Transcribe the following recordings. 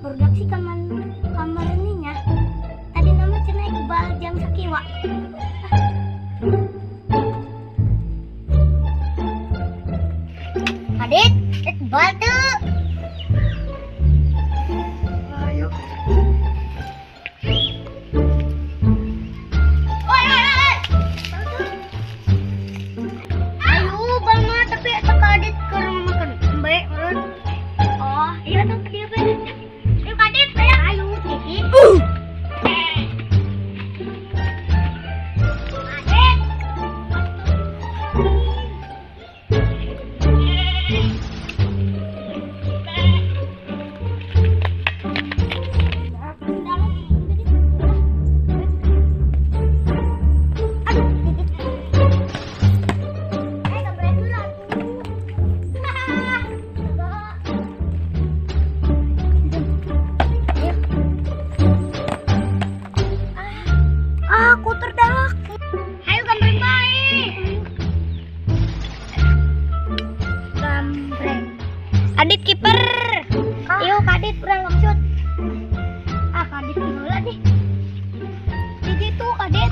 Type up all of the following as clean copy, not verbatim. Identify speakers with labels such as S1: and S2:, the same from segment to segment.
S1: Barudak sih kamar ininya. Tadi nama cina Iqbal jam sakiwa. Adit, Iqbal tuh.
S2: Ayo.
S1: Oi. Ayo, Bama, tapi tak Adit ke rumah makan. Baik, Run. Oh, iya tuh dia bener. Ayo Adit, ayo Titi. Aku terdadak. Ayo gambreng baik. Gambreng. Adit kiper. Ayo Kadit urang ngamsut. Kadit gimana nih? Di situ Kadit.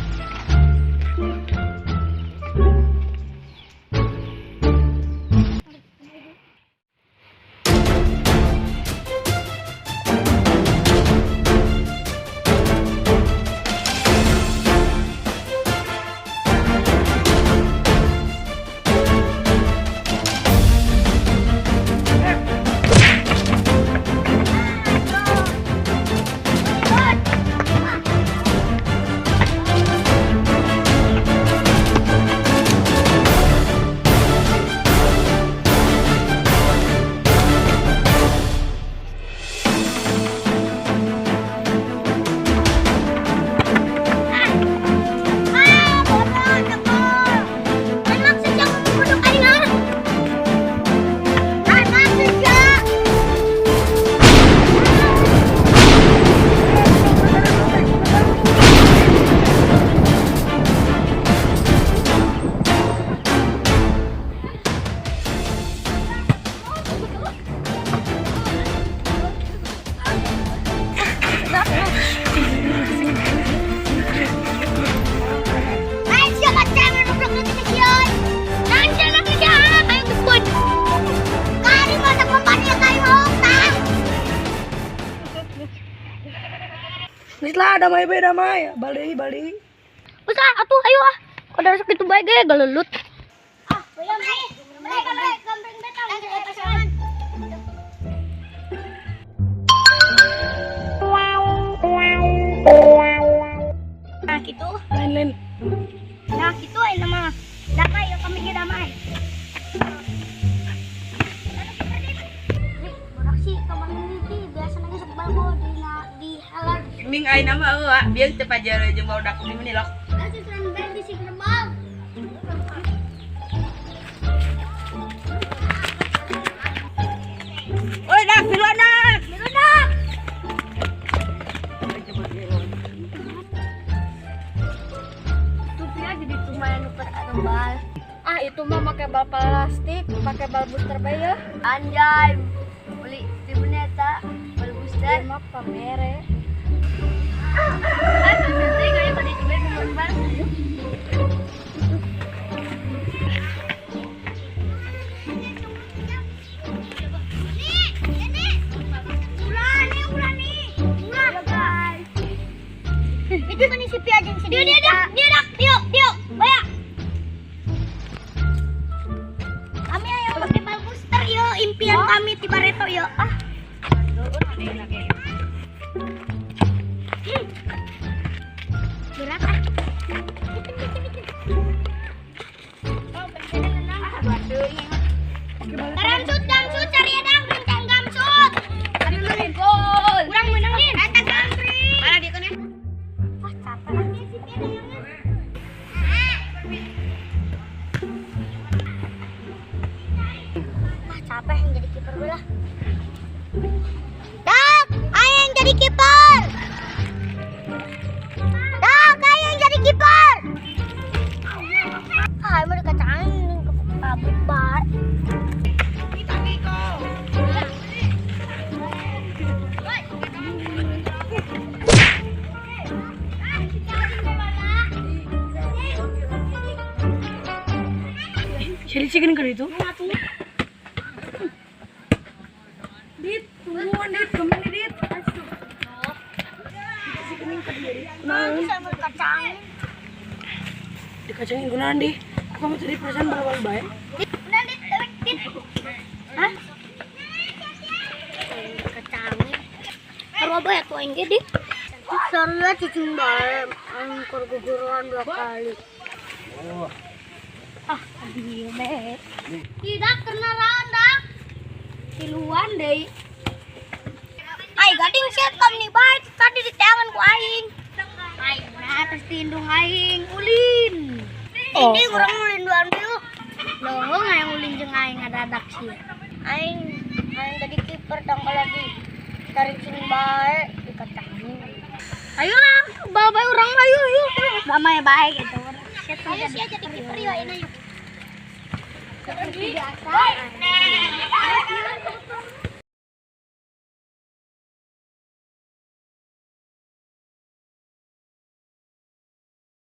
S2: Lah damai be damai. Bali.
S1: Usah atuh ayo ah. Kada sakit itu bae ge galelut. Bayam gambreng betang pasangan. Nah gitu.
S2: Lain.
S1: Nah gitu ay nama. Damai yo kami ge damai. Borak sih kamar ini biasa nang sok balbo di halar.
S2: Ming ay nama eueuh, bieu teu pajare jeung barudak di meni lok.
S1: Kasih seran bel di si gerbang.
S2: Oi, dak, biruan dak.
S1: Tupi aja di lumayan nuker bal.
S3: Itu mah pakai bal plastik, pakai bal booster bae ya.
S1: Anjay. Beli di meneta bal booster.
S3: Mah pamere.
S1: Nanti kayak pada coba ngomong bal. Itu kan isi piajeng sedih. Dia, Baya. Kami ayo pakai bal booster yo, impian kami di Bareto yo. Berat ah. Gamsut cari edang rencang gamsut.
S3: Gol.
S1: Kurang menangin. Eta gantri.
S2: Mana dia kan ya?
S1: Capek lagi sih piadangnya. Capek yang jadi kiper gue lah. Tak.
S3: Kilisikin kan itu.
S2: Dit, tungguan Dit, kemana Dit?
S1: Bisa berkacang.
S3: Dikacangin gunaan di. Aku mau tadi perasaan bal-bal baik.
S1: Udah dit. Hah? Kacangin. Harus apa ya tuh ini dit? Soalnya cicing bae, angkor guguran 2 kali. Ah, iya deh. Tidak kenalan dah. Tiluan deh. Ay, gading siat kam nih baik tadi di tangan ku aing. Ay, nah terus tindung aing ulin. Ini kurang ulin doang dulu. Loh, yang ulin jeung aing ngadadak sih. Aing tadi kiper tanggal lagi. Tarik sini baik dikacangin. Ayolah, bawa orang ayo. Mamanya baik gitu. Ayo sih jadi kiper ya ini. Biasa.